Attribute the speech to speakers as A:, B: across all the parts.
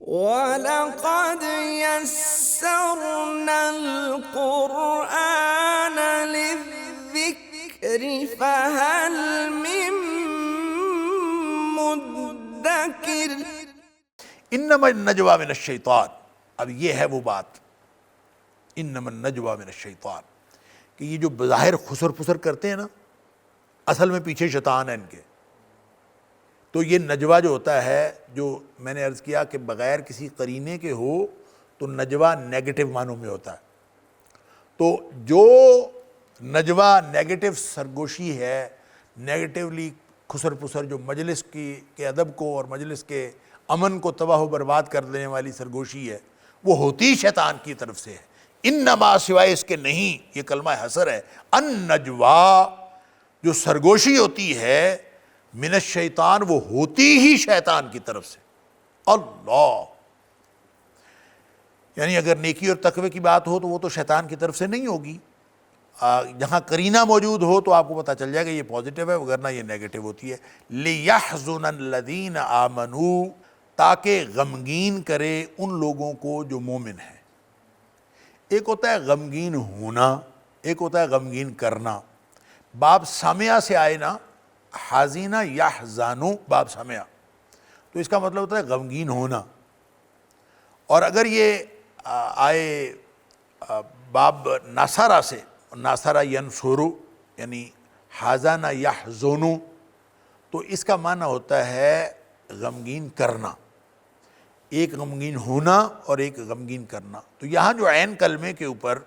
A: وَلَقَدْ يَسَّرْنَا الْقُرْآنَ لِلذِّكْرِ فَهَلْ مِن مُّدَّكِرٍ۔
B: انما النجوى من الشیطان، اب یہ ہے وہ بات، انما النجوى من الشیطان، کہ یہ جو بظاہر خسر پسر کرتے ہیں نا، اصل میں پیچھے شیطان ہے ان کے۔ تو یہ نجوہ جو ہوتا ہے، جو میں نے عرض کیا کہ بغیر کسی قرینے کے ہو تو نجوہ نیگیٹو معنوں میں ہوتا ہے۔ تو جو نجوہ نیگیٹو سرگوشی ہے، نیگیٹولی خسر پسر، جو مجلس کے ادب کو اور مجلس کے امن کو تباہ و برباد کر دینے والی سرگوشی ہے، وہ ہوتی شیطان کی طرف سے ہے۔ انما، سوائے اس کے نہیں، یہ کلمہ حصر ہے، النجوہ، جو سرگوشی ہوتی ہے من الشیطان، وہ ہوتی ہی شیطان کی طرف سے۔ اللہ، یعنی اگر نیکی اور تقوی کی بات ہو تو وہ تو شیطان کی طرف سے نہیں ہوگی، جہاں قرینہ موجود ہو تو آپ کو پتہ چل جائے گا یہ پازیٹیو ہے، وگرنہ یہ نیگیٹو ہوتی ہے۔ لِيَحْزُنَ الَّذِينَ آمَنُوا، تاکہ غمگین کرے ان لوگوں کو جو مومن ہیں۔ ایک ہوتا ہے غمگین ہونا، ایک ہوتا ہے غمگین کرنا۔ باب سامعہ سے آئے نا، حازینہ یحزانو، باب سامعہ، تو اس کا مطلب ہوتا ہے غمگین ہونا۔ اور اگر یہ آئے باب ناصرہ سے، ناصرہ ینصرو، یعنی حازانہ یحزنو، تو اس کا معنی ہوتا ہے غمگین کرنا، ایک غمگین ہونا اور ایک غمگین کرنا۔ تو یہاں جو عین کلمے کے اوپر،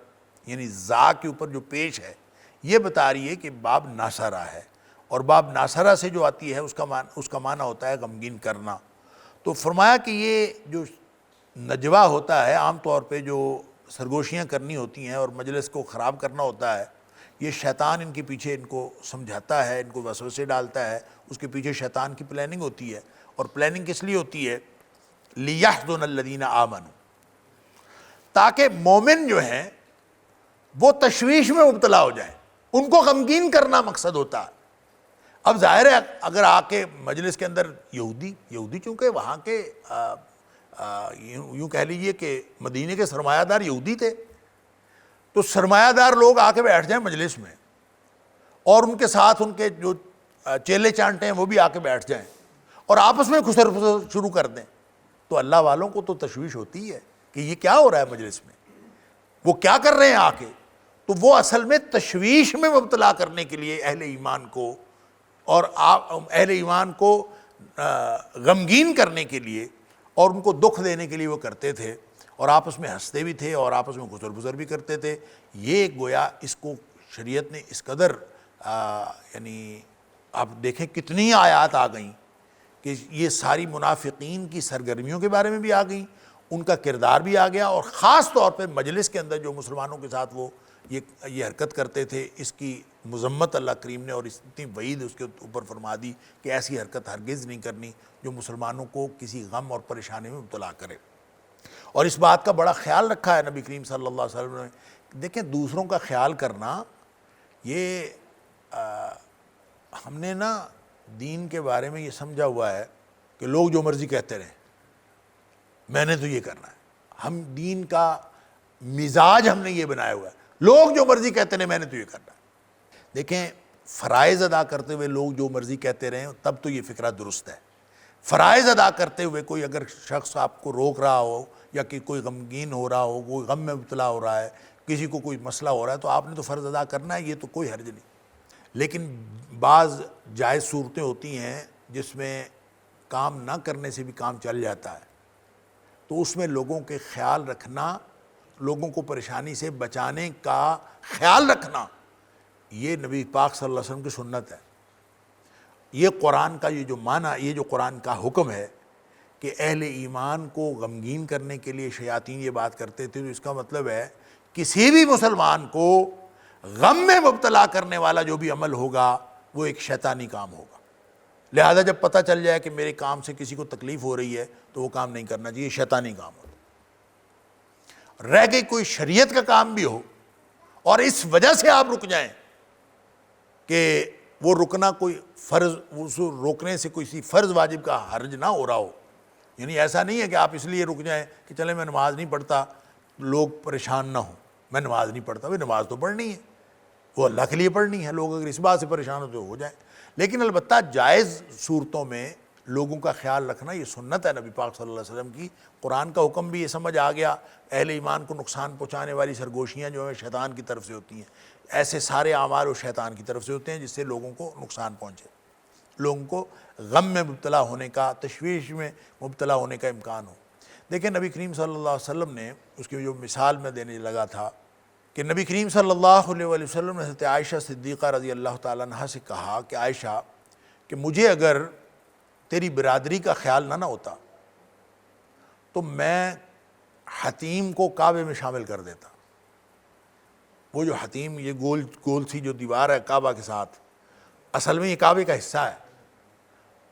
B: یعنی زا کے اوپر جو پیش ہے، یہ بتا رہی ہے کہ باب ناصرہ ہے، اور باب ناصرہ سے جو آتی ہے اس کا معنی ہوتا ہے غمگین کرنا۔ تو فرمایا کہ یہ جو نجوہ ہوتا ہے، عام طور پہ جو سرگوشیاں کرنی ہوتی ہیں اور مجلس کو خراب کرنا ہوتا ہے، یہ شیطان ان کے پیچھے ان کو سمجھاتا ہے، ان کو وسوسے ڈالتا ہے، اس کے پیچھے شیطان کی پلاننگ ہوتی ہے۔ اور پلاننگ کس لیے ہوتی ہے؟ لِيَحْزُنَ الَّذِينَ آمَنُوا، تاکہ مومن جو ہیں وہ تشویش میں مبتلا ہو جائیں، ان کو غمگین کرنا مقصد ہوتا ہے۔ اب ظاہر ہے اگر آ کے مجلس کے اندر یہودی چونکہ وہاں کے یوں کہہ لیجئے کہ مدینے کے سرمایہ دار یہودی تھے، تو سرمایہ دار لوگ آ کے بیٹھ جائیں مجلس میں، اور ان کے ساتھ ان کے جو چیلے چانٹے ہیں وہ بھی آ کے بیٹھ جائیں اور آپس میں خسر پسر شروع کر دیں، تو اللہ والوں کو تو تشویش ہوتی ہے کہ یہ کیا ہو رہا ہے مجلس میں، وہ کیا کر رہے ہیں آ کے۔ تو وہ اصل میں تشویش میں مبتلا کرنے کے لیے اہل ایمان کو، اور اہل ایمان کو غمگین کرنے کے لیے اور ان کو دکھ دینے کے لیے وہ کرتے تھے، اور آپس میں ہنستے بھی تھے اور آپس میں خسر پسر بھی کرتے تھے۔ یہ گویا اس کو شریعت نے اس قدر یعنی آپ دیکھیں کتنی آیات آ گئیں کہ یہ ساری منافقین کی سرگرمیوں کے بارے میں بھی آ گئیں، ان کا کردار بھی آ گیا، اور خاص طور پہ مجلس کے اندر جو مسلمانوں کے ساتھ وہ یہ حرکت کرتے تھے، اس کی مذمت اللہ کریم نے اور اتنی وعید اس کے اوپر فرما دی کہ ایسی حرکت ہرگز نہیں کرنی جو مسلمانوں کو کسی غم اور پریشانی میں مبتلا کرے۔ اور اس بات کا بڑا خیال رکھا ہے نبی کریم صلی اللہ علیہ وسلم نے۔ دیکھیں دوسروں کا خیال کرنا، یہ ہم نے نا دین کے بارے میں یہ سمجھا ہوا ہے کہ لوگ جو مرضی کہتے رہیں، میں نے تو یہ کرنا ہے۔ ہم دین کا مزاج ہم نے یہ بنایا ہوا ہے، لوگ جو مرضی کہتے رہیں میں نے تو یہ کرنا ہے۔ دیکھیں فرائض ادا کرتے ہوئے لوگ جو مرضی کہتے رہیں تب تو یہ فکرہ درست ہے۔ فرائض ادا کرتے ہوئے کوئی اگر شخص آپ کو روک رہا ہو، یا کہ کوئی غمگین ہو رہا ہو، کوئی غم میں مبتلا ہو رہا ہے، کسی کو کوئی مسئلہ ہو رہا ہے، تو آپ نے تو فرض ادا کرنا ہے، یہ تو کوئی حرج نہیں۔ لیکن بعض جائز صورتیں ہوتی ہیں جس میں کام نہ کرنے سے بھی کام چل جاتا ہے، تو اس میں لوگوں کے خیال رکھنا، لوگوں کو پریشانی سے بچانے کا خیال رکھنا، یہ نبی پاک صلی اللہ علیہ وسلم کی سنت ہے۔ یہ قرآن کا یہ جو معنی، یہ جو قرآن کا حکم ہے کہ اہل ایمان کو غمگین کرنے کے لیے شیاطین یہ بات کرتے تھے، تو اس کا مطلب ہے کسی بھی مسلمان کو غم میں مبتلا کرنے والا جو بھی عمل ہوگا وہ ایک شیطانی کام ہوگا۔ لہذا جب پتہ چل جائے کہ میرے کام سے کسی کو تکلیف ہو رہی ہے تو وہ کام نہیں کرنا چاہیے، شیطانی کام ہوگا۔ رہ گئی کوئی شریعت کا کام بھی ہو اور اس وجہ سے آپ رک جائیں کہ وہ رکنا کوئی فرض، اس روکنے سے کوئی فرض واجب کا حرج نہ ہو رہا ہو، یعنی ایسا نہیں ہے کہ آپ اس لیے رک جائیں کہ چلیں میں نماز نہیں پڑھتا لوگ پریشان نہ ہوں، میں نماز نہیں پڑھتا، بھائی نماز تو پڑھنی ہے، وہ اللہ کے لیے پڑھنی ہے، لوگ اگر اس بات سے پریشان ہو جائیں۔ لیکن البتہ جائز صورتوں میں لوگوں کا خیال رکھنا یہ سنت ہے نبی پاک صلی اللہ علیہ وسلم کی۔ قرآن کا حکم بھی یہ سمجھ آ گیا، اہل ایمان کو نقصان پہنچانے والی سرگوشیاں جو ہیں شیطان کی طرف سے ہوتی ہیں، ایسے سارے اعمال و شیطان کی طرف سے ہوتے ہیں جس سے لوگوں کو نقصان پہنچے، لوگوں کو غم میں مبتلا ہونے کا، تشویش میں مبتلا ہونے کا امکان ہو۔ دیکھیں نبی کریم صلی اللہ علیہ وسلم نے اس کی جو مثال میں دینے لگا تھا کہ نبی کریم صلی اللہ علیہ وسلم نے حضرت عائشہ صدیقہ رضی اللہ تعالیٰ عنہا سے کہا کہ عائشہ کہ مجھے اگر تیری برادری کا خیال نہ ہوتا تو میں حتیم کو کعبے میں شامل کر دیتا۔ وہ جو حتیم، یہ گول سی جو دیوار ہے کعبہ کے ساتھ، اصل میں یہ کعبے کا حصہ ہے،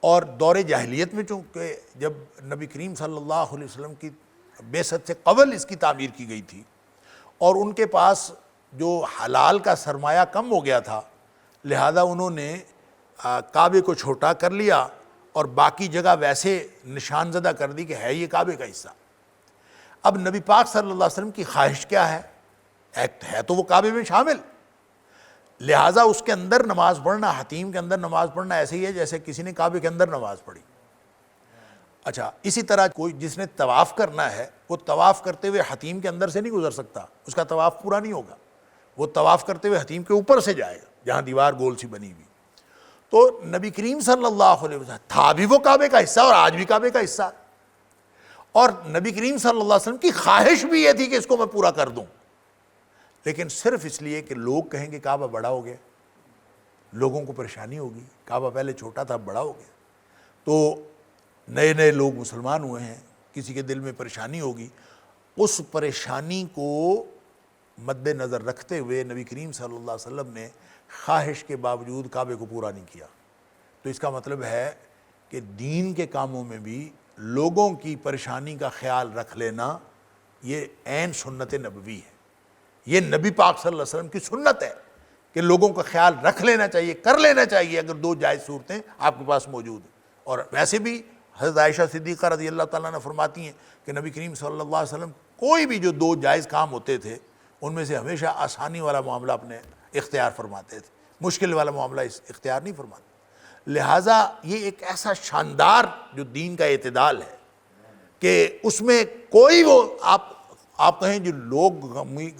B: اور دور جاہلیت میں چونکہ جب نبی کریم صلی اللہ علیہ وسلم کی بعثت سے قبل اس کی تعمیر کی گئی تھی اور ان کے پاس جو حلال کا سرمایہ کم ہو گیا تھا، لہذا انہوں نے کعبے کو چھوٹا کر لیا اور باقی جگہ ویسے نشان زدہ کر دی کہ ہے یہ کعبے کا حصہ۔ اب نبی پاک صلی اللہ علیہ وسلم کی خواہش کیا ہے؟ ہے تو وہ کعبے میں شامل، لہٰذا اس کے اندر نماز پڑھنا، حتیم کے اندر نماز پڑھنا ایسے ہی ہے جیسے کسی نے کعبے کے اندر نماز پڑھی۔ اچھا، اسی طرح کوئی جس نے طواف کرنا ہے وہ طواف کرتے ہوئے حتیم کے اندر سے نہیں گزر سکتا، اس کا طواف پورا نہیں ہوگا، وہ طواف کرتے ہوئے حتیم کے اوپر سے جائے گا جہاں دیوار گول سی بنی ہوئی۔ تو نبی کریم صلی اللہ علیہ وسلم تھا بھی وہ کعبے کا حصہ اور آج بھی کعبے کا حصہ، اور نبی کریم صلی اللہ علیہ وسلم کی خواہش بھی یہ تھی کہ اس کو میں پورا کر دوں، لیکن صرف اس لیے کہ لوگ کہیں کہ کعبہ بڑا ہو گیا، لوگوں کو پریشانی ہوگی، کعبہ پہلے چھوٹا تھا بڑا ہو گیا، تو نئے نئے لوگ مسلمان ہوئے ہیں، کسی کے دل میں پریشانی ہوگی، اس پریشانی کو مد نظر رکھتے ہوئے نبی کریم صلی اللہ علیہ وسلم نے خواہش کے باوجود کعبے کو پورا نہیں کیا۔ تو اس کا مطلب ہے کہ دین کے کاموں میں بھی لوگوں کی پریشانی کا خیال رکھ لینا یہ عین سنت نبوی ہے، یہ نبی پاک صلی اللہ علیہ وسلم کی سنت ہے کہ لوگوں کا خیال رکھ لینا چاہیے، کر لینا چاہیے اگر دو جائز صورتیں آپ کے پاس موجود ہیں۔ اور ویسے بھی حضرت عائشہ صدیقہ رضی اللہ تعالیٰ نے فرماتی ہیں کہ نبی کریم صلی اللہ علیہ وسلم کوئی بھی جو دو جائز کام ہوتے تھے ان میں سے ہمیشہ آسانی والا معاملہ اپنے اختیار فرماتے تھے، مشکل والا معاملہ اختیار نہیں فرماتے۔ لہٰذا یہ ایک ایسا شاندار جو دین کا اعتدال ہے کہ اس میں کوئی وہ آپ کہیں جو لوگ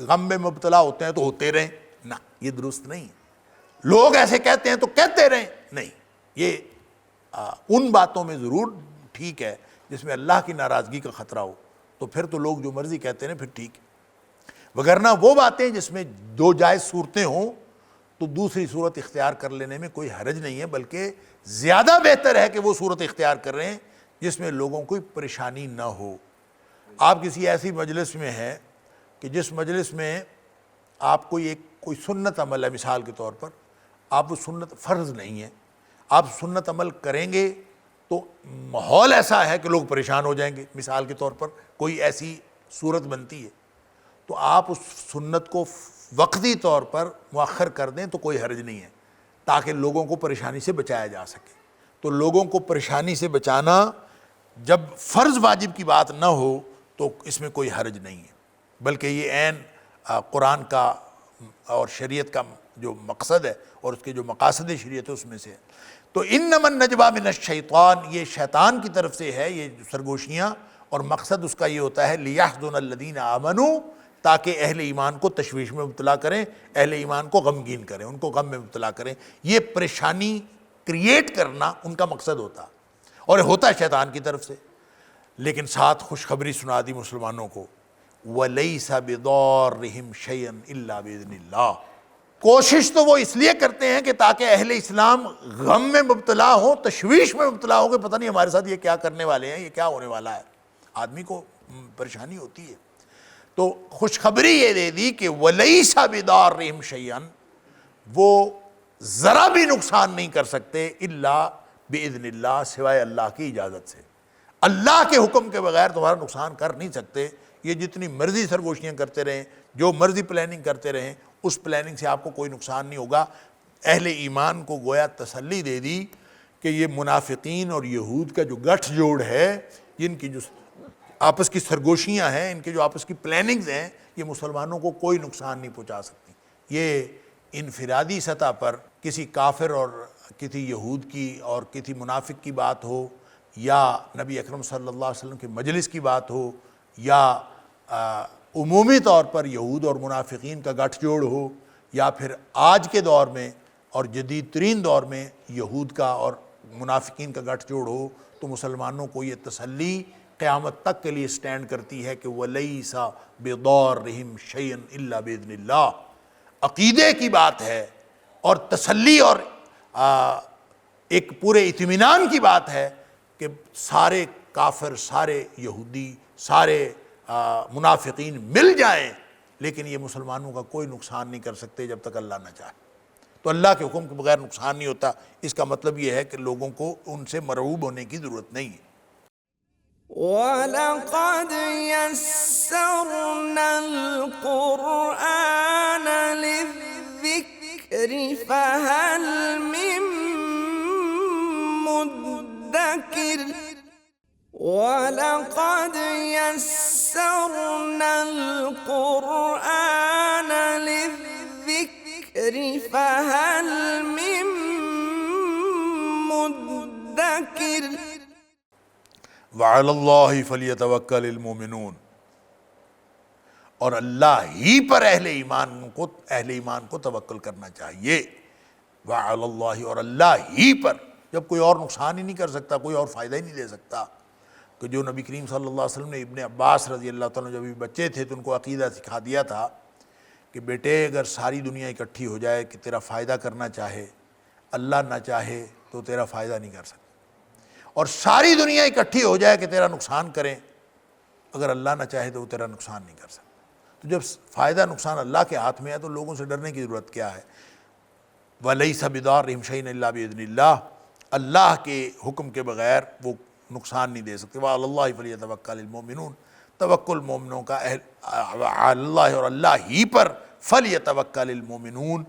B: غم میں مبتلا ہوتے ہیں تو ہوتے رہیں، نہ، یہ درست نہیں ہے۔ لوگ ایسے کہتے ہیں تو کہتے رہیں، نہیں، یہ ان باتوں میں ضرور ٹھیک ہے جس میں اللہ کی ناراضگی کا خطرہ ہو، تو پھر تو لوگ جو مرضی کہتے ہیں پھر ٹھیک ہے، وگرنہ وہ باتیں جس میں دو جائز صورتیں ہوں تو دوسری صورت اختیار کر لینے میں کوئی حرج نہیں ہے، بلکہ زیادہ بہتر ہے کہ وہ صورت اختیار کر رہے ہیں جس میں لوگوں کو پریشانی نہ ہو۔ آپ کسی ایسی مجلس میں ہیں کہ جس مجلس میں آپ کوئی سنت عمل ہے، مثال کے طور پر آپ وہ سنت فرض نہیں ہے، آپ سنت عمل کریں گے تو ماحول ایسا ہے کہ لوگ پریشان ہو جائیں گے، مثال کے طور پر کوئی ایسی صورت بنتی ہے، تو آپ اس سنت کو وقتی طور پر مؤخر کر دیں تو کوئی حرج نہیں ہے، تاکہ لوگوں کو پریشانی سے بچایا جا سکے۔ تو لوگوں کو پریشانی سے بچانا جب فرض واجب کی بات نہ ہو تو اس میں کوئی حرج نہیں ہے، بلکہ یہ عین قرآن کا اور شریعت کا جو مقصد ہے اور اس کے جو مقاصد شریعت ہے اس میں سے ہے۔ تو انما النجوى من الشیطان، یہ شیطان کی طرف سے ہے یہ سرگوشیاں، اور مقصد اس کا یہ ہوتا ہے لیحزن الذین آمنوا، تاکہ اہل ایمان کو تشویش میں مبتلا کریں، اہل ایمان کو غمگین کریں، ان کو غم میں مبتلا کریں، یہ پریشانی کریٹ کرنا ان کا مقصد ہوتا، اور ہوتا ہے شیطان کی طرف سے۔ لیکن ساتھ خوشخبری سنا دی مسلمانوں کو، وَلَيْسَ بِضَارِّهِمْ شَيْئًا إِلَّا بِإِذْنِ اللَّهِ، کوشش تو وہ اس لیے کرتے ہیں کہ تاکہ اہل اسلام غم میں مبتلا ہوں، تشویش میں مبتلا ہوں کہ پتہ نہیں ہمارے ساتھ یہ کیا کرنے والے ہیں، یہ کیا ہونے والا ہے، آدمی کو پریشانی ہوتی ہے۔ تو خوشخبری یہ دے دی کہ وَلَيْسَ بِضَارِّهِمْ شَيْئًا، وہ ذرا بھی نقصان نہیں کر سکتے الا بِإِذْنِ اللَّهِ، سوائے اللہ کی اجازت سے۔ اللہ کے حکم کے بغیر تمہارا نقصان کر نہیں سکتے، یہ جتنی مرضی سرگوشیاں کرتے رہیں، جو مرضی پلاننگ کرتے رہیں، اس پلاننگ سے آپ کو کوئی نقصان نہیں ہوگا۔ اہل ایمان کو گویا تسلی دے دی کہ یہ منافقین اور یہود کا جو گٹھ جوڑ ہے جن کی جو آپس کی سرگوشیاں ہیں، ان کے جو آپس کی پلاننگز ہیں، یہ مسلمانوں کو کوئی نقصان نہیں پہنچا سکتی۔ یہ انفرادی سطح پر کسی کافر اور کسی یہود کی اور کسی منافق کی بات ہو، یا نبی اکرم صلی اللہ علیہ وسلم کے مجلس کی بات ہو، یا عمومی طور پر یہود اور منافقین کا گٹھ جوڑ ہو، یا پھر آج کے دور میں اور جدید ترین دور میں یہود کا اور منافقین کا گٹھ جوڑ ہو، تو مسلمانوں کو یہ تسلی قیامت تک کے لیے سٹینڈ کرتی ہے کہ وَلَيْسَ بِضَارِّهِمْ شَيْئًا إِلَّا بِإِذْنِ اللَّهِ۔ عقیدے کی بات ہے اور تسلی اور ایک پورے اطمینان کی بات ہے کہ سارے کافر، سارے یہودی، سارے منافقین مل جائیں، لیکن یہ مسلمانوں کا کوئی نقصان نہیں کر سکتے جب تک اللہ نہ چاہے۔ تو اللہ کے حکم کے بغیر نقصان نہیں ہوتا۔ اس کا مطلب یہ ہے کہ لوگوں کو ان سے مرعوب ہونے کی ضرورت نہیں ہے۔
A: وَلَقَدْ يَسَّرْنَا الْقُرْآنَ لِلذِّكْرِ فَهَلْ مِن مُّدَّكِرٍ وَلَقَدْ يَسَّرْنَا الْقُرْآنَ لِلذِّكْرِ فَهَلْ مِن مُّدَّكِرٍ
B: وَعَلَى اللَّهِ فَلْيَتَوَكَّلِ الْمُؤْمِنُونَ، اور اللہ ہی پر اہل ایمان کو توکل کرنا چاہیے۔ وَعَلَى اللَّهِ، اور اللہ ہی پر، جب کوئی اور نقصان ہی نہیں کر سکتا، کوئی اور فائدہ ہی نہیں دے سکتا۔ کہ جو نبی کریم صلی اللہ علیہ وسلم نے ابن عباس رضی اللہ تعالیٰ جب بچے تھے تو ان کو عقیدہ سکھا دیا تھا کہ بیٹے اگر ساری دنیا اکٹھی ہو جائے کہ تیرا فائدہ کرنا چاہے، اللہ نہ چاہے تو تیرا فائدہ نہیں کر سکتا، اور ساری دنیا اکٹھی ہو جائے کہ تیرا نقصان کریں، اگر اللہ نہ چاہے تو وہ تیرا نقصان نہیں کر سکتا۔ تو جب فائدہ نقصان اللہ کے ہاتھ میں ہے تو لوگوں سے ڈرنے کی ضرورت کیا ہے؟ وَلَيْسَ بِضَارِّهِمْ شَيْئًا إِلَّا بِإِذْنِ اللَّهِ، اللہ کے حکم کے بغیر وہ نقصان نہیں دے سکتے۔ وَعَلَى اللَّهِ فَلْيَتَوَكَّلِ الْمُؤْمِنُونَ، توکل مومنوں کا علی اللہ، اور اللہ ہی پر فَلْيَتَوَكَّلِ الْمُؤْمِنُونَ،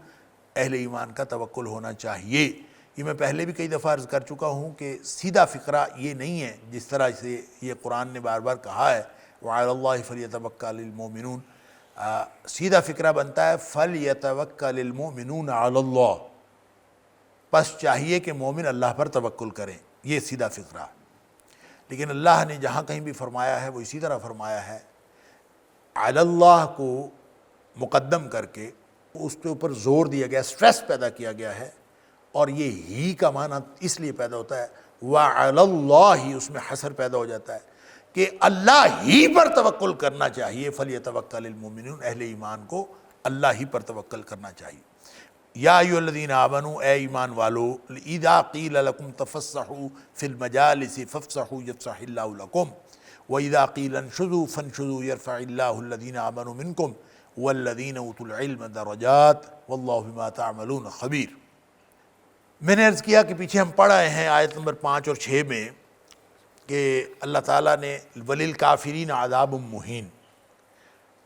B: اہل ایمان کا توکل ہونا چاہیے۔ یہ میں پہلے بھی کئی دفعہ عرض کر چکا ہوں کہ سیدھا فقرہ یہ نہیں ہے جس طرح سے یہ قرآن نے بار بار کہا ہے وَعَلَى اللَّهِ فَلْيَتَوَكَّلِ الْمُؤْمِنُونَ، سیدھا فقرہ بنتا ہے فَلْيَتَوَكَّلِ الْمُؤْمِنُونَ عَلَى اللَّهِ، پس چاہیے کہ مومن اللہ پر توکل کریں، یہ سیدھا فقرہ۔ لیکن اللہ نے جہاں کہیں بھی فرمایا ہے وہ اسی طرح فرمایا ہے، علی اللہ کو مقدم کر کے اس کے اوپر زور دیا گیا، سٹریس پیدا کیا گیا ہے، اور یہ ہی کا معنی اس لیے پیدا ہوتا ہے وَعَلَى اللَّهِ، اس میں حصر پیدا ہو جاتا ہے کہ اللہ ہی پر توکل کرنا چاہیے۔ فَلْيَتَوَكَّلِ الْمُؤْمِنُونَ، اہل ایمان کو اللہ ہی پر توکل کرنا چاہیے۔ یا ایھا الذین آمنوا، اے ایمان والو، اذا قیل لکم تفسحوا فی المجالس فافسحوا یفسح اللہ لکم، واذا قیل انشزوا فانشزوا یرفع اللہ الذین آمنوا منکم والذین اوتوا العلم درجات واللہ بما تعملون خبیر۔ میں نے عرض کیا کہ پیچھے ہم پڑھ آئے ہیں آیت نمبر 5 اور 6 میں کہ اللہ تعالیٰ نے وَلِلْكَافِرِينَ عَذَابٌ مُّهِينٌ،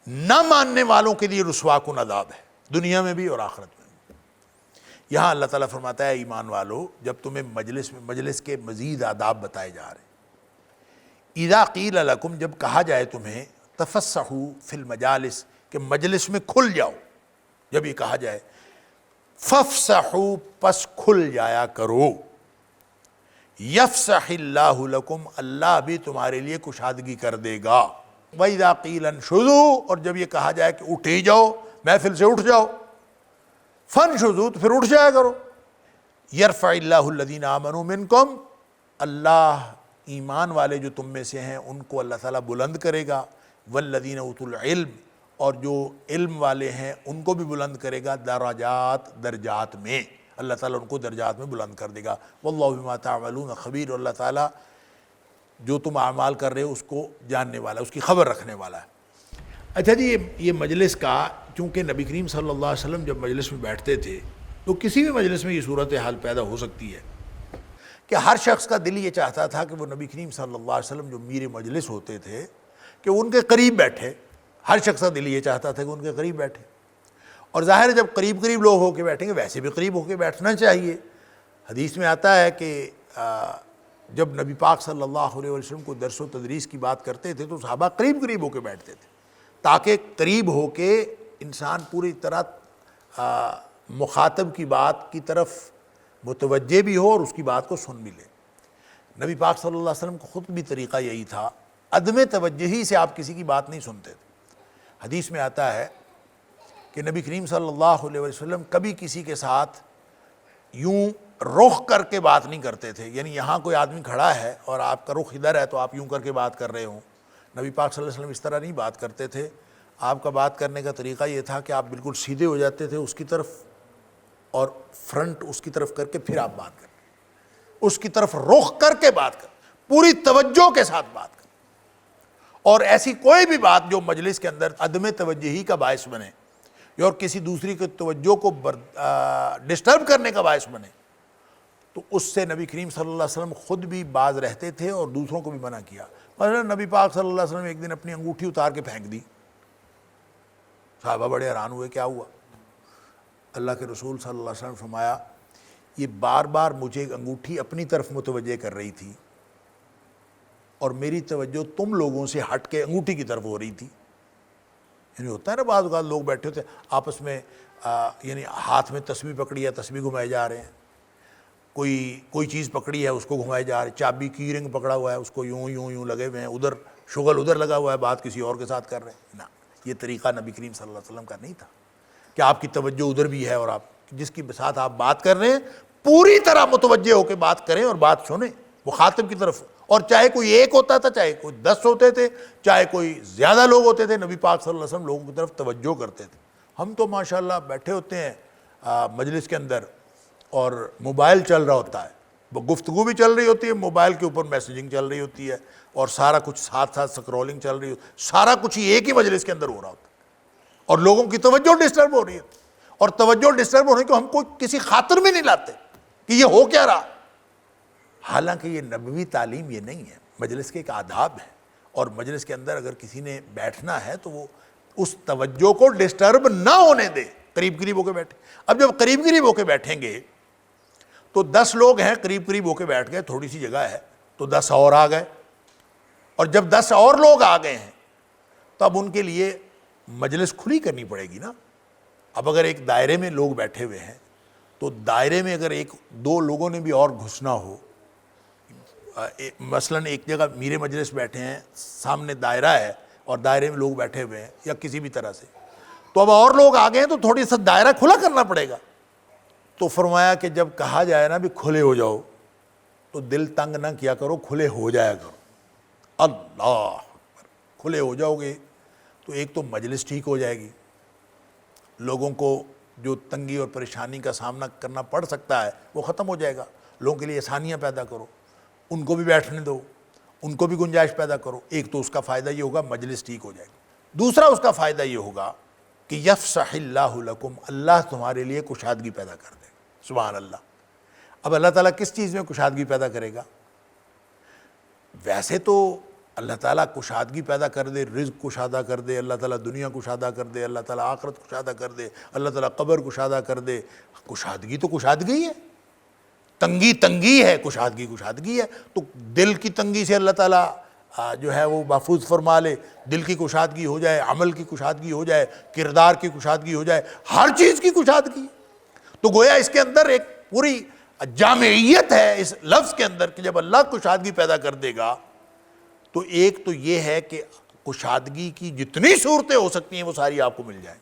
B: نہ ماننے والوں کے لیے رسوا کن عذاب ہے، دنیا میں بھی اور آخرت میں بھی۔ یہاں اللہ تعالیٰ فرماتا ہے ایمان والو، جب تمہیں مجلس کے مزید آداب بتائے جا رہے ہیں، اذا قیل لکم، جب کہا جائے تمہیں تفسحوا فی المجالس، کہ مجلس میں کھل جاؤ، جب یہ کہا جائے فافسحوا، پس کھل جایا کرو، یفسح اللہ لکم، اللہ بھی تمہارے لیے کشادگی کر دے گا، وَإِذَا قِيلَ انشُزُوا، اور جب یہ کہا جائے کہ اٹھ ہی جاؤ، محفل سے اٹھ جاؤ، فانشزوا، تو پھر اٹھ جایا کرو، یرفع اللہ الذین آمنوا منکم، اللہ ایمان والے جو تم میں سے ہیں ان کو اللہ تعالیٰ بلند کرے گا، والذین اوتوا العلم، اور جو علم والے ہیں ان کو بھی بلند کرے گا، درجات میں، اللہ تعالیٰ ان کو درجات میں بلند کر دے گا، واللہ بما تعملون خبیر، اور اللہ تعالیٰ جو تم اعمال کر رہے ہو اس کو جاننے والا، اس کی خبر رکھنے والا ہے۔ اچھا جی، یہ مجلس کا، چونکہ نبی کریم صلی اللہ علیہ وسلم جب مجلس میں بیٹھتے تھے تو کسی بھی مجلس میں یہ صورتحال پیدا ہو سکتی ہے کہ ہر شخص کا دل یہ چاہتا تھا کہ وہ نبی کریم صلی اللہ علیہ وسلم جو میر مجلس ہوتے تھے کہ ان کے قریب بیٹھے، ہر شخص کا دل یہ چاہتا تھا کہ ان کے قریب بیٹھے، اور ظاہر ہے جب قریب لوگ ہو کے بیٹھیں گے ویسے بھی قریب ہو کے بیٹھنا چاہیے۔ حدیث میں آتا ہے کہ جب نبی پاک صلی اللہ علیہ وسلم کو درس و تدریس کی بات کرتے تھے تو صحابہ قریب قریب ہو کے بیٹھتے تھے تاکہ قریب ہو کے انسان پوری طرح مخاطب کی بات کی طرف متوجہ بھی ہو اور اس کی بات کو سن بھی لے۔ نبی پاک صلی اللہ علیہ وسلم کو خود بھی طریقہ یہی تھا، عدم توجہی سے آپ کسی کی بات نہیں سنتے تھے۔ حدیث میں آتا ہے کہ نبی کریم صلی اللہ علیہ وسلم کبھی کسی کے ساتھ یوں رخ کر کے بات نہیں کرتے تھے، یعنی یہاں کوئی آدمی کھڑا ہے اور آپ کا رخ ادھر ہے تو آپ یوں کر کے بات کر رہے ہوں۔ نبی پاک صلی اللہ علیہ وسلم اس طرح نہیں بات کرتے تھے، آپ کا بات کرنے کا طریقہ یہ تھا کہ آپ بالکل سیدھے ہو جاتے تھے اس کی طرف اور فرنٹ اس کی طرف کر کے پھر آپ بات کریں، اس کی طرف رخ کر کے بات کریں، پوری توجہ کے ساتھ بات کریں، اور ایسی کوئی بھی بات جو مجلس کے اندر عدم توجہی کا باعث بنے اور کسی دوسری کی توجہ کو ڈسٹرب کرنے کا باعث بنے تو اس سے نبی کریم صلی اللہ علیہ وسلم خود بھی باز رہتے تھے اور دوسروں کو بھی منع کیا۔ مثلا نبی پاک صلی اللہ علیہ وسلم ایک دن اپنی انگوٹھی اتار کے پھینک دی، صحابہ بڑے حیران ہوئے، کیا ہوا؟ اللہ کے رسول صلی اللہ علیہ وسلم فرمایا یہ بار بار مجھے انگوٹھی اپنی طرف متوجہ کر رہی تھی اور میری توجہ تم لوگوں سے ہٹ کے انگوٹھی کی طرف ہو رہی تھی۔ یعنی ہوتا ہے نا بعض اوقات لوگ بیٹھے ہوتے ہیں آپس میں یعنی ہاتھ میں تسبیح پکڑی ہے، تسبیح گھمائے جا رہے ہیں، کوئی چیز پکڑی ہے اس کو گھمائے جا رہے ہیں، چابی کی رنگ پکڑا ہوا ہے اس کو یوں لگے ہوئے ہیں، ادھر شغل ادھر لگا ہوا ہے، بات کسی اور کے ساتھ کر رہے ہیں۔ نہ، یہ طریقہ نبی کریم صلی اللہ علیہ وسلم کا نہیں تھا کہ آپ کی توجہ ادھر بھی ہے اور آپ جس کی ساتھ آپ بات کر رہے ہیں پوری طرح متوجہ ہو کے بات کریں اور بات سنیں مخاطب کی طرف، اور چاہے کوئی ایک ہوتا تھا، چاہے کوئی 10 ہوتے تھے، چاہے کوئی زیادہ لوگ ہوتے تھے، نبی پاک صلی اللہ علیہ وسلم لوگوں کی طرف توجہ کرتے تھے۔ ہم تو ماشاءاللہ بیٹھے ہوتے ہیں مجلس کے اندر اور موبائل چل رہا ہوتا ہے، گفتگو بھی چل رہی ہوتی ہے، موبائل کے اوپر میسیجنگ چل رہی ہوتی ہے اور سارا کچھ ساتھ ساتھ سکرولنگ چل رہی ہوتی ہے، سارا کچھ ہی ایک ہی مجلس کے اندر ہو رہا ہوتا ہے اور لوگوں کی توجہ ڈسٹرب ہو رہی ہے، اور توجہ ڈسٹرب ہونے کو ہم کو کسی خاطر میں نہیں لاتے کہ یہ ہو کیا رہا۔ حالانکہ یہ نبوی تعلیم یہ نہیں ہے، مجلس کے ایک آداب ہے، اور مجلس کے اندر اگر کسی نے بیٹھنا ہے تو وہ اس توجہ کو ڈسٹرب نہ ہونے دے، قریب قریب ہو کے بیٹھے۔ اب جب قریب قریب ہو کے بیٹھیں گے تو 10 لوگ ہیں، قریب قریب ہو کے بیٹھ گئے، تھوڑی سی جگہ ہے تو 10 اور آ گئے، اور جب 10 اور لوگ آ گئے ہیں تو اب ان کے لیے مجلس کھلی کرنی پڑے گی نا۔ اب اگر ایک دائرے میں لوگ بیٹھے ہوئے ہیں تو دائرے میں اگر 1-2 لوگوں نے بھی اور گھسنا ہو، مثلا ایک جگہ میرے مجلس بیٹھے ہیں، سامنے دائرہ ہے اور دائرے میں لوگ بیٹھے ہوئے ہیں یا کسی بھی طرح سے، تو اب اور لوگ آ گئے ہیں تو تھوڑی سا دائرہ کھلا کرنا پڑے گا۔ تو فرمایا کہ جب کہا جائے نا بھی کھلے ہو جاؤ تو دل تنگ نہ کیا کرو، کھلے ہو جایا کرو۔ اللہ اکبر، کھلے ہو جاؤ گے تو ایک تو مجلس ٹھیک ہو جائے گی، لوگوں کو جو تنگی اور پریشانی کا سامنا کرنا پڑ سکتا ہے وہ ختم ہو جائے گا، لوگوں کے لیے آسانیاں پیدا کرو، ان کو بھی بیٹھنے دو، ان کو بھی گنجائش پیدا کرو۔ ایک تو اس کا فائدہ یہ ہوگا مجلس ٹھیک ہو جائے گی، دوسرا اس کا فائدہ یہ ہوگا کہ یفسح اللہ لکم، اللہ تمہارے لیے کشادگی پیدا کر دے۔ سبحان اللہ۔ اب اللہ تعالیٰ کس چیز میں کشادگی پیدا کرے گا؟ ویسے تو اللہ تعالیٰ کشادگی پیدا کر دے، رزق کشادہ کر دے، اللہ تعالیٰ دنیا کشادہ کر دے، اللہ تعالیٰ آخرت کشادہ کر دے، اللہ تعالیٰ قبر کشادہ کر دے۔ کشادگی تو کشادگی ہے، تنگی تنگی ہے، کشادگی کشادگی ہے۔ تو دل کی تنگی سے اللہ تعالیٰ جو ہے وہ محفوظ فرما لے، دل کی کشادگی ہو جائے، عمل کی کشادگی ہو جائے، کردار کی کشادگی ہو جائے، ہر چیز کی کشادگی۔ تو گویا اس کے اندر ایک پوری جامعیت ہے اس لفظ کے اندر کہ جب اللہ کشادگی پیدا کر دے گا تو ایک تو یہ ہے کہ کشادگی کی جتنی صورتیں ہو سکتی ہیں وہ ساری آپ کو مل جائیں۔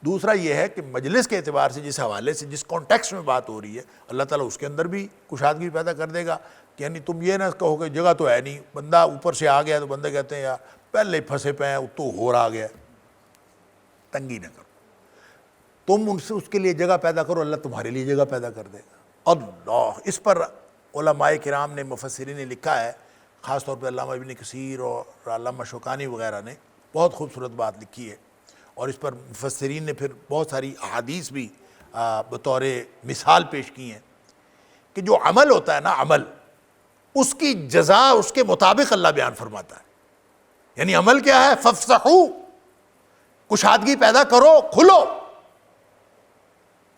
B: دوسرا یہ ہے کہ مجلس کے اعتبار سے جس حوالے سے جس کانٹیکسٹ میں بات ہو رہی ہے اللہ تعالیٰ اس کے اندر بھی کشادگی پیدا کر دے گا، یعنی تم یہ نہ کہو کہ جگہ تو ہے نہیں، بندہ اوپر سے آ گیا تو بندے کہتے ہیں یار پہلے پھنسے پے ہیں تو اور آ گیا، تنگی نہ کرو، تم ان سے اس کے لیے جگہ پیدا کرو، اللہ تمہارے لیے جگہ پیدا کر دے گا۔ اللہ، اس پر علماء کرام نے، مفسرین نے لکھا ہے، خاص طور پہ علامہ ابن کثیر اور علامہ شوکانی وغیرہ نے بہت خوبصورت بات لکھی ہے، اور اس پر مفسرین نے پھر بہت ساری احادیث بھی بطور مثال پیش کی ہیں کہ جو عمل ہوتا ہے نا، عمل اس کی جزا اس کے مطابق اللہ بیان فرماتا ہے۔ یعنی عمل کیا ہے؟ فافسحوا، کشادگی پیدا کرو، کھلو،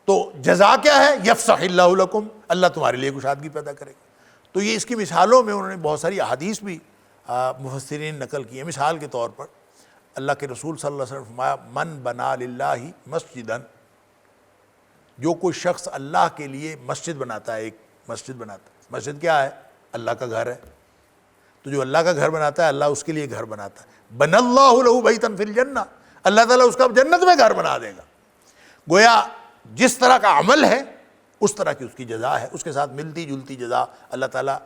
B: تو جزا کیا ہے؟ یفسح اللہ لکم، اللہ تمہارے لیے کشادگی پیدا کرے گا۔ تو یہ اس کی مثالوں میں انہوں نے بہت ساری احادیث بھی مفسرین نقل کی ہیں۔ مثال کے طور پر اللہ کے رسول صلی اللہ علیہ وسلم نے فرمایا من بنا للہ مسجدن، جو کوئی شخص اللہ کے لیے مسجد بناتا ہے، ایک مسجد بناتا ہے، مسجد کیا ہے؟ اللہ کا گھر ہے، تو جو اللہ کا گھر بناتا ہے اللہ اس کے لیے گھر بناتا ہے۔ بن اللہ لہ بیتا فی الجنہ، اللہ تعالیٰ اس کا جنت میں گھر بنا دے گا۔ گویا جس طرح کا عمل ہے اس طرح کی اس کی جزا ہے، اس کے ساتھ ملتی جلتی جزا اللہ تعالیٰ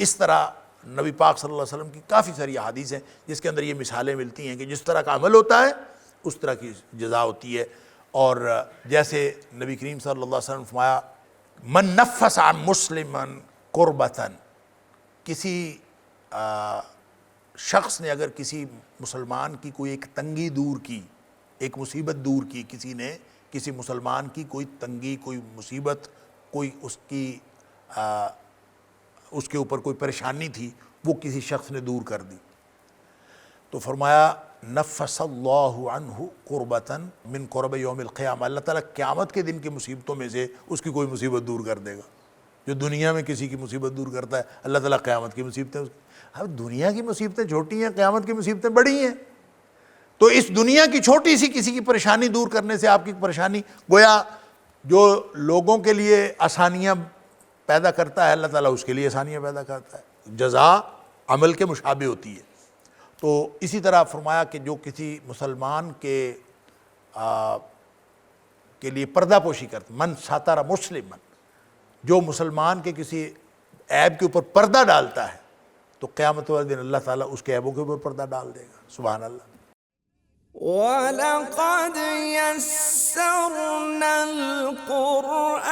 B: اس طرح۔ نبی پاک صلی اللہ علیہ وسلم کی کافی ساری احادیث ہیں جس کے اندر یہ مثالیں ملتی ہیں کہ جس طرح کا عمل ہوتا ہے اس طرح کی جزا ہوتی ہے۔ اور جیسے نبی کریم صلی اللہ علیہ وسلم نے فرمایا من نفس عن مسلما کربۃ، کسی شخص نے اگر کسی مسلمان کی کوئی ایک تنگی دور کی، ایک مصیبت دور کی، کسی نے کسی مسلمان کی کوئی تنگی، کوئی مصیبت، کوئی اس کے اوپر کوئی پریشانی تھی، وہ کسی شخص نے دور کر دی، تو فرمایا نفس اللہ عنہ قربۃ من قرب یوم القیامہ، اللہ تعالیٰ قیامت کے دن کی مصیبتوں میں سے اس کی کوئی مصیبت دور کر دے گا۔ جو دنیا میں کسی کی مصیبت دور کرتا ہے اللہ تعالیٰ قیامت کی مصیبتیں، اب دنیا کی مصیبتیں چھوٹی ہیں، قیامت کی مصیبتیں بڑی ہیں، تو اس دنیا کی چھوٹی سی کسی کی پریشانی دور کرنے سے آپ کی پریشانی، گویا جو لوگوں کے لیے آسانیاں پیدا کرتا ہے اللہ تعالیٰ اس کے لیے آسانیاں پیدا کرتا ہے۔ جزا عمل کے مشابہ ہوتی ہے۔ تو اسی طرح فرمایا کہ جو کسی مسلمان کے لیے پردہ پوشی کرتا، من ساتر مسلم، جو مسلمان کے کسی عیب کے اوپر پردہ ڈالتا ہے تو قیامت والے دن اللہ تعالیٰ اس کے عیبوں کے اوپر پردہ ڈال دے گا۔ سبحان اللہ۔
A: وَلَقَدْ يَسَّرْنَا الْقُرْآنَ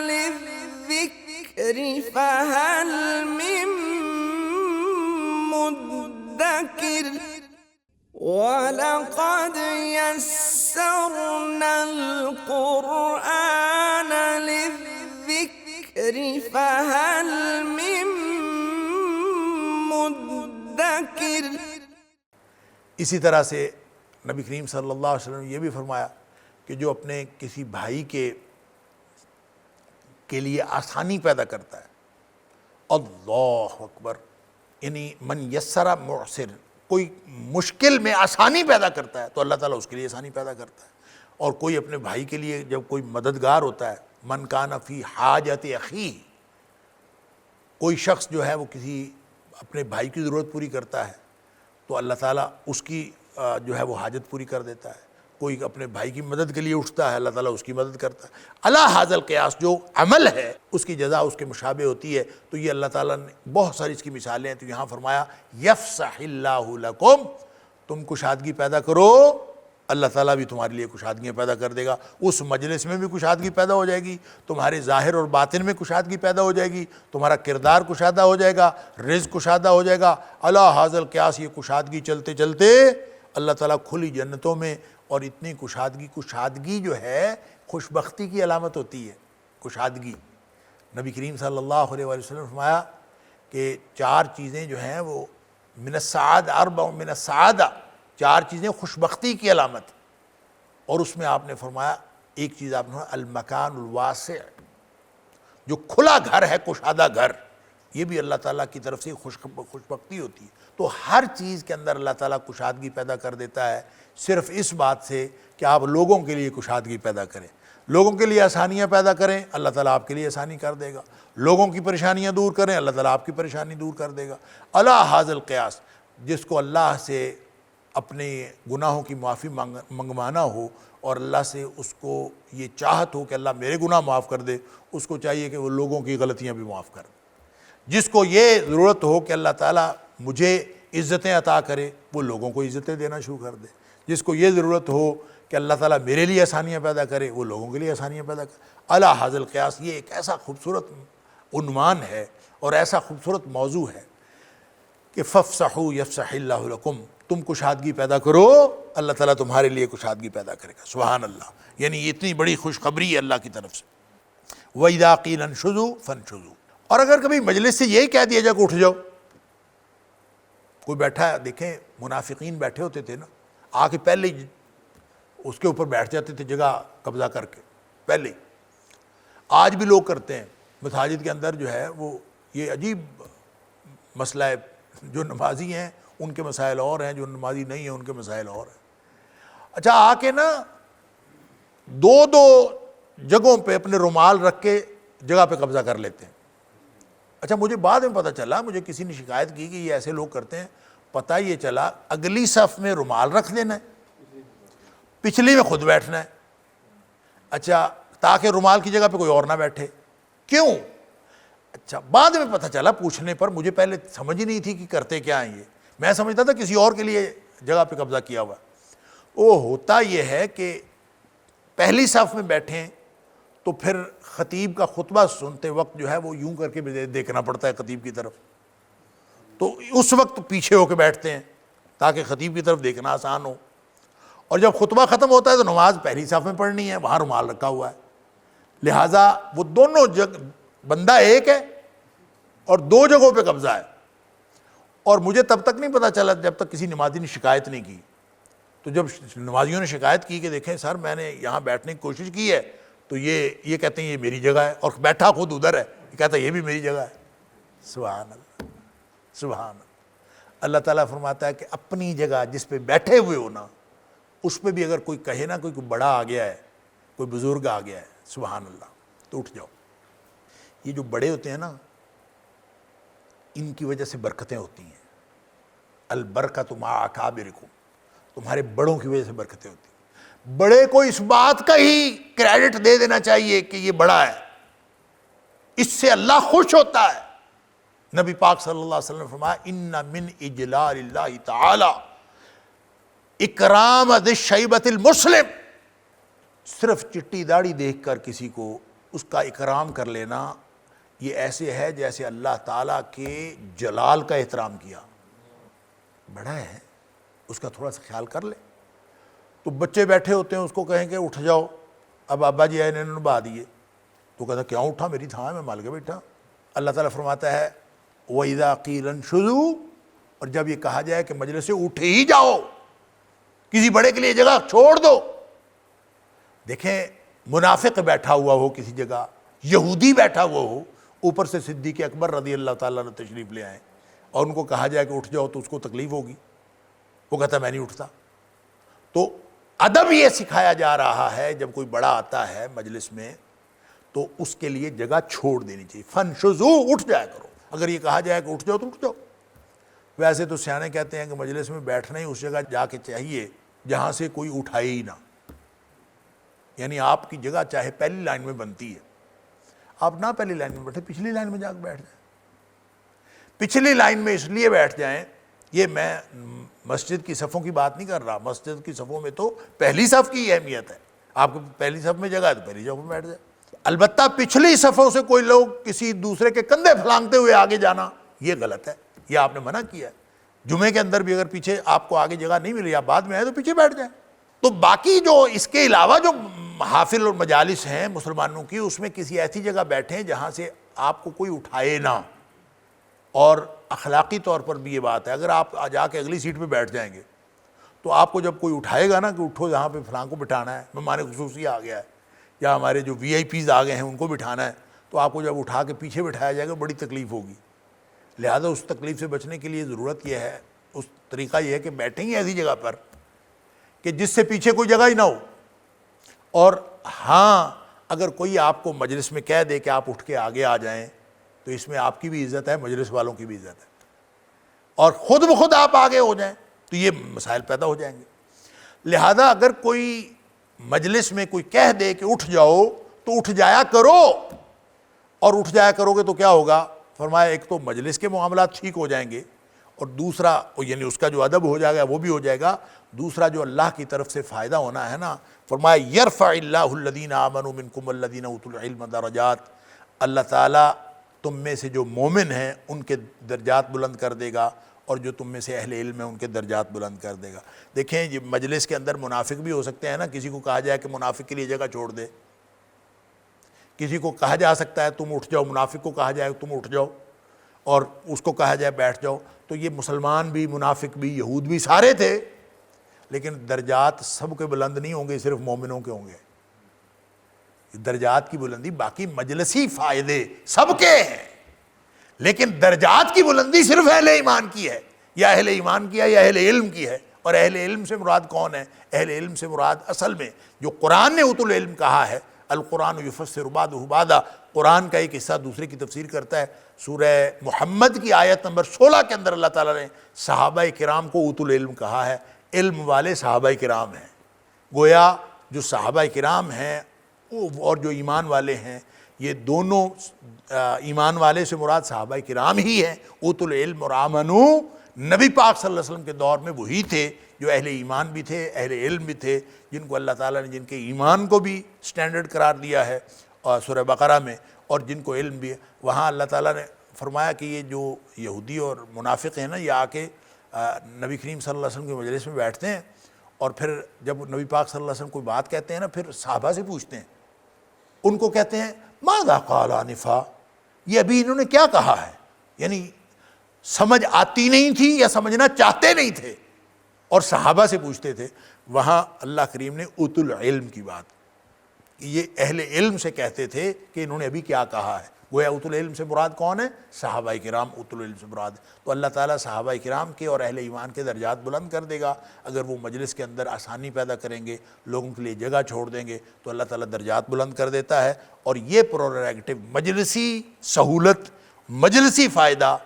A: لِلذِّكْرِ فَهَلْ مِن مُدَّكِرٍ وَلَقَدْ يَسَّرْنَا الْقُرْآنَ لِلذِّكْرِ فَهَلْ مِن مُدَّكِرٍ۔
B: اسی طرح سے نبی کریم صلی اللہ علیہ وسلم نے یہ بھی فرمایا کہ جو اپنے کسی بھائی کے لیے آسانی پیدا کرتا ہے، اللہ اکبر، یعنی من یسر معسر، کوئی مشکل میں آسانی پیدا کرتا ہے تو اللہ تعالیٰ اس کے لیے آسانی پیدا کرتا ہے۔ اور کوئی اپنے بھائی کے لیے جب کوئی مددگار ہوتا ہے، من کان فی حاجت اخیہ، کوئی شخص جو ہے وہ کسی اپنے بھائی کی ضرورت پوری کرتا ہے تو اللہ تعالیٰ اس کی جو ہے وہ حاجت پوری کر دیتا ہے۔ کوئی اپنے بھائی کی مدد کے لیے اٹھتا ہے اللہ تعالیٰ اس کی مدد کرتا ہے۔ علی ھذا القیاس، جو عمل ہے اس کی جزا اس کے مشابہ ہوتی ہے۔ تو یہ اللہ تعالیٰ نے بہت ساری اس کی مثالیں ہیں، تو یہاں فرمایا یفسح اللہ لکم، تم کشادگی پیدا کرو، اللہ تعالیٰ بھی تمہارے لیے کشادگیاں پیدا کر دے گا۔ اس مجلس میں بھی کشادگی پیدا ہو جائے گی، تمہارے ظاہر اور باطن میں کشادگی پیدا ہو جائے گی، تمہارا کردار کشادہ ہو جائے گا، رزق کشادہ ہو جائے گا۔ علی ھذا القیاس، یہ کشادگی چلتے چلتے اللہ تعالیٰ کھلی جنتوں میں، اور اتنی کشادگی جو ہے خوش بختی کی علامت ہوتی ہے۔ کشادگی، نبی کریم صلی اللہ علیہ وسلم نے فرمایا کہ 4 چیزیں جو ہیں وہ من السعادہ، اربع من السعادہ، 4 چیزیں خوش بختی کی علامت، اور اس میں آپ نے فرمایا ایک چیز آپ نے فرمایا المکان الواسع، جو کھلا گھر ہے، کشادہ گھر، یہ بھی اللہ تعالیٰ کی طرف سے خوش بختی ہوتی ہے۔ تو ہر چیز کے اندر اللہ تعالیٰ کشادگی پیدا کر دیتا ہے، صرف اس بات سے کہ آپ لوگوں کے لیے کشادگی پیدا کریں، لوگوں کے لیے آسانیاں پیدا کریں، اللہ تعالیٰ آپ کے لیے آسانی کر دے گا۔ لوگوں کی پریشانیاں دور کریں، اللہ تعالیٰ آپ کی پریشانی دور کر دے گا۔ علی ھذا القیاس، جس کو اللہ سے اپنے گناہوں کی معافی منگوانا ہو اور اللہ سے اس کو یہ چاہت ہو کہ اللہ میرے گناہ معاف کر دے، اس کو چاہیے کہ وہ لوگوں کی غلطیاں بھی معاف کر دے۔ جس کو یہ ضرورت ہو کہ اللہ تعالیٰ مجھے عزتیں عطا کرے، وہ لوگوں کو عزتیں دینا شروع کر دے۔ جس کو یہ ضرورت ہو کہ اللہ تعالیٰ میرے لیے آسانیاں پیدا کرے، وہ لوگوں کے لیے آسانیاں پیدا کرے۔ علی ھذا القیاس، یہ ایک ایسا خوبصورت عنوان ہے اور ایسا خوبصورت موضوع ہے کہ فافسحوا یفسح اللہ لکم، تم کشادگی پیدا کرو، اللہ تعالیٰ تمہارے لیے کشادگی پیدا کرے گا۔ سبحان اللہ، یعنی یہ اتنی بڑی خوشخبری ہے اللہ کی طرف سے۔ وَإِذَا قِيلَ انشُزُوا فانشُزُوا، اور اگر کبھی مجلس سے یہی کہہ دیا جائے کہ اٹھ جاؤ، کوئی بیٹھا ہے، دیکھیں منافقین بیٹھے ہوتے تھے نا، آ کے پہلے ہی اس کے اوپر بیٹھ جاتے تھے جگہ قبضہ کر کے، پہلے ہی۔ آج بھی لوگ کرتے ہیں، مساجد کے اندر جو ہے وہ یہ عجیب مسئلہ ہے، جو نمازی ہیں ان کے مسائل اور ہیں، جو نمازی نہیں ہیں ان کے مسائل اور ہیں۔ اچھا آ کے نا دو جگہوں پہ اپنے رومال رکھ کے جگہ پہ قبضہ کر لیتے ہیں۔ اچھا مجھے بعد میں پتہ چلا، مجھے کسی نے شکایت کی کہ یہ ایسے لوگ کرتے ہیں، پتہ یہ چلا اگلی صف میں رومال رکھ دینا ہے، پچھلی میں خود بیٹھنا ہے، اچھا تاکہ رومال کی جگہ پہ کوئی اور نہ بیٹھے۔ کیوں؟ اچھا بعد میں پتہ چلا پوچھنے پر، مجھے پہلے سمجھ ہی نہیں تھی کہ کرتے کیا ہیں یہ، میں سمجھتا تھا کسی اور کے لیے جگہ پہ قبضہ کیا ہوا۔ وہ ہوتا یہ ہے کہ پہلی صف میں بیٹھیں تو پھر خطیب کا خطبہ سنتے وقت جو ہے وہ یوں کر کے دیکھنا پڑتا ہے خطیب کی طرف، تو اس وقت پیچھے ہو کے بیٹھتے ہیں تاکہ خطیب کی طرف دیکھنا آسان ہو، اور جب خطبہ ختم ہوتا ہے تو نماز پہلی صف میں پڑھنی ہے، وہاں رومال رکھا ہوا ہے، لہٰذا وہ دونوں بندہ ایک ہے اور دو جگہوں پہ قبضہ ہے۔ اور مجھے تب تک نہیں پتہ چلا جب تک کسی نمازی نے شکایت نہیں کی، تو جب نمازیوں نے شکایت کی کہ دیکھیں سر میں نے یہاں بیٹھنے کی کوشش کی ہے تو یہ کہتے ہیں یہ میری جگہ ہے، اور بیٹھا خود ادھر ہے، یہ کہتا ہے یہ بھی میری جگہ ہے۔ سبحان اللہ، سبحان اللہ۔ اللہ تعالیٰ فرماتا ہے کہ اپنی جگہ جس پہ بیٹھے ہوئے ہو نا، اس پہ بھی اگر کوئی کہے نا کوئی بڑا آ گیا ہے، کوئی بزرگ آ گیا ہے، سبحان اللہ، تو اٹھ جاؤ۔ یہ جو بڑے ہوتے ہیں نا، ان کی وجہ سے برکتیں ہوتی ہیں۔ البرکۃ مع اکابرکم، تمہارے بڑوں کی وجہ سے برکتیں ہوتی ہیں۔ بڑے کو اس بات کا ہی کریڈٹ دے دینا چاہیے کہ یہ بڑا ہے، اس سے اللہ خوش ہوتا ہے۔ نبی پاک صلی اللہ علیہ وسلم نے فرمایا ان من اجلال اللہ تعالی اکرام ذی الشیبۃ المسلم، صرف چٹی داڑھی دیکھ کر کسی کو اس کا اکرام کر لینا، یہ ایسے ہے جیسے اللہ تعالیٰ کے جلال کا احترام کیا۔ بڑا ہے، اس کا تھوڑا سا خیال کر لے۔ تو بچے بیٹھے ہوتے ہیں، اس کو کہیں کہ اٹھ جاؤ، اب ابا جی آئے انہوں نے نبھا دیے، تو کہتا کیوں اٹھا، میری تھا ہے، میں مال کے بیٹھا۔ اللہ تعالیٰ فرماتا ہے وَإِذَا قِيلَ انشُزُوا، اور جب یہ کہا جائے کہ مجلس سے اٹھ ہی جاؤ، کسی بڑے کے لیے جگہ چھوڑ دو۔ دیکھیں منافق بیٹھا ہوا ہو کسی جگہ، یہودی بیٹھا ہوا ہو، اوپر سے صدیق اکبر رضی اللہ تعالیٰ نے تشریف لے آئے اور ان کو کہا جائے کہ اٹھ جاؤ تو اس کو تکلیف ہوگی، وہ کہتا میں نہیں اٹھتا۔ تو ادب یہ سکھایا جا رہا ہے جب کوئی بڑا آتا ہے مجلس میں تو اس کے لیے جگہ چھوڑ دینی چاہیے۔ فنشزو، اٹھ جایا کرو، اگر یہ کہا جائے کہ اٹھ جاؤ تو اٹھ جاؤ۔ ویسے تو سیانے کہتے ہیں کہ مجلس میں بیٹھنا ہی اس جگہ جا کے چاہیے جہاں سے کوئی اٹھائے ہی نہ، یعنی آپ کی جگہ چاہے پہلی لائن میں بنتی ہے، آپ نہ پہلی لائن میں بیٹھے، پچھلی لائن میں جا کے بیٹھ جائیں۔ پچھلی لائن میں اس لیے بیٹھ جائیں، یہ میں مسجد کی صفوں کی بات نہیں کر رہا، مسجد کی صفوں میں تو پہلی صف کی اہمیت ہے، آپ کو پہلی صف میں جگہ ہے تو پہلی صف میں بیٹھ جائیں۔ البتہ پچھلی صفوں سے کوئی لوگ کسی دوسرے کے کندھے پھلانگتے ہوئے آگے جانا یہ غلط ہے، یہ آپ نے منع کیا ہے۔ جمعے کے اندر بھی اگر پیچھے آپ کو آگے جگہ نہیں ملی، آپ بعد میں آئے تو پیچھے بیٹھ جائیں۔ تو باقی جو اس کے علاوہ جو محافل اور مجالس ہیں مسلمانوں کی، اس میں کسی ایسی جگہ بیٹھیں جہاں سے آپ کو کوئی اٹھائے نہ، اور اخلاقی طور پر بھی یہ بات ہے، اگر آپ جا کے اگلی سیٹ پہ بیٹھ جائیں گے تو آپ کو جب کوئی اٹھائے گا نا کہ اٹھو یہاں پہ فلاں کو بٹھانا ہے، مہمان خصوصی آ گیا ہے یا ہمارے جو وی آئی پیز آ گئے ہیں ان کو بٹھانا ہے، تو آپ کو جب اٹھا کے پیچھے بٹھایا جائے گا بڑی تکلیف ہوگی۔ لہذا اس تکلیف سے بچنے کے لیے ضرورت یہ ہے، اس طریقہ یہ ہے کہ بیٹھیں گے ایسی جگہ پر کہ جس سے پیچھے کوئی جگہ ہی نہ ہو۔ اور ہاں اگر کوئی آپ کو مجلس میں کہہ دے کہ آپ اٹھ کے آگے آ جائیں تو اس میں آپ کی بھی عزت ہے، مجلس والوں کی بھی عزت ہے، اور خود بخود آپ آگے ہو جائیں تو یہ مسائل پیدا ہو جائیں گے۔ لہذا اگر کوئی مجلس میں کوئی کہہ دے کہ اٹھ جاؤ تو اٹھ جایا کرو، اور اٹھ جایا کرو گے تو کیا ہوگا؟ فرمایا ایک تو مجلس کے معاملات ٹھیک ہو جائیں گے، اور دوسرا یعنی اس کا جو ادب ہو جائے گا وہ بھی ہو جائے گا، دوسرا جو اللہ کی طرف سے فائدہ ہونا ہے نا، فرمایا یرفع اللہ الذین آمنوا منکم والذین اوتوا العلم درجات، اللہ تعالیٰ تم میں سے جو مومن ہیں ان کے درجات بلند کر دے گا، اور جو تم میں سے اہل علم ہیں ان کے درجات بلند کر دے گا۔ دیکھیں یہ مجلس کے اندر منافق بھی ہو سکتے ہیں نا، کسی کو کہا جائے کہ منافق کے لیے جگہ چھوڑ دے، کسی کو کہا جا سکتا ہے تم اٹھ جاؤ، منافق کو کہا جائے تم اٹھ جاؤ، اور اس کو کہا جائے بیٹھ جاؤ۔ تو یہ مسلمان بھی، منافق بھی، یہود بھی سارے تھے، لیکن درجات سب کے بلند نہیں ہوں گے، صرف مومنوں کے ہوں گے درجات کی بلندی، باقی مجلسی فائدے سب کے ہیں، لیکن درجات کی بلندی صرف اہل ایمان کی ہے، یا اہل ایمان کی ہے یا اہل علم کی ہے۔ اور اہل علم سے مراد کون ہے؟ اہل علم سے مراد اصل میں جو قرآن نے اوت العلم کہا ہے، القرآن یفسر بعضہ بعضا، قرآن کا ایک حصہ دوسرے کی تفسیر کرتا ہے۔ سورہ محمد کی آیت نمبر 16 کے اندر اللہ تعالیٰ نے صحابہ کرام کو اوت العلم کہا ہے، علم والے صحابہ کرام ہیں۔ گویا جو صحابہ کرام ہیں اور جو ایمان والے ہیں، یہ دونوں ایمان والے سے مراد صحابہ کرام ہی ہیں۔ اوت العلم اور آمنو نبی پاک صلی اللہ علیہ وسلم کے دور میں وہی تھے جو اہل ایمان بھی تھے، اہل علم بھی تھے، جن کو اللہ تعالیٰ نے جن کے ایمان کو بھی سٹینڈرڈ قرار دیا ہے اور سورہ بقرہ میں، اور جن کو علم بھی ہے۔ وہاں اللہ تعالیٰ نے فرمایا کہ یہ جو یہودی اور منافق ہیں نا، یہ آ کے نبی کریم صلی اللہ علیہ وسلم کے مجلس میں بیٹھتے ہیں، اور پھر جب نبی پاک صلی اللہ علیہ وسلم کوئی بات کہتے ہیں نا، پھر صحابہ سے پوچھتے ہیں، ان کو کہتے ہیں ماذا قال آنفا، یہ ابھی انہوں نے کیا کہا ہے؟ یعنی سمجھ آتی نہیں تھی یا سمجھنا چاہتے نہیں تھے، اور صحابہ سے پوچھتے تھے۔ وہاں اللہ کریم نے اوت العلم کی بات، یہ اہل علم سے کہتے تھے کہ انہوں نے ابھی کیا کہا ہے۔ گویا اوت العلم سے مراد کون ہے؟ صحابہ کرام اوت العلم سے مراد۔ تو اللہ تعالیٰ صحابہ کرام کے اور اہل ایمان کے درجات بلند کر دے گا اگر وہ مجلس کے اندر آسانی پیدا کریں گے، لوگوں کے لیے جگہ چھوڑ دیں گے، تو اللہ تعالیٰ درجات بلند کر دیتا ہے۔ اور یہ پروریگیٹو، مجلسی سہولت، مجلسی فائدہ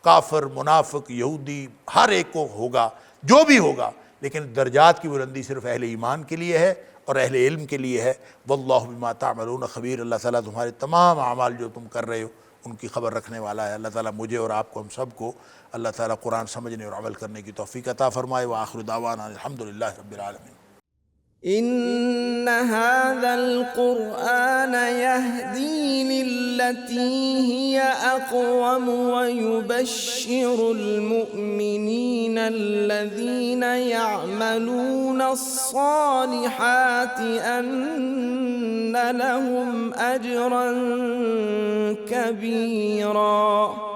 B: کافر، منافق، یہودی، ہر ایک کو ہوگا، جو بھی ہوگا، لیکن درجات کی بلندی صرف اہل ایمان کے لیے ہے اور اہل علم کے لیے ہے۔ واللہ بما تعملون خبیر، اللہ تعالیٰ تمہارے تمام اعمال جو تم کر رہے ہو ان کی خبر رکھنے والا ہے۔ اللہ تعالیٰ مجھے اور آپ کو، ہم سب کو اللہ تعالیٰ قرآن سمجھنے اور عمل کرنے کی توفیق عطا فرمائے۔ وآخر دعوانا الحمدللہ رب العالمین۔
A: إن هذا القرآن يهدي للتي هي أقوم ويبشر المؤمنين الذين يعملون الصالحات أن لهم أجرا كبيرا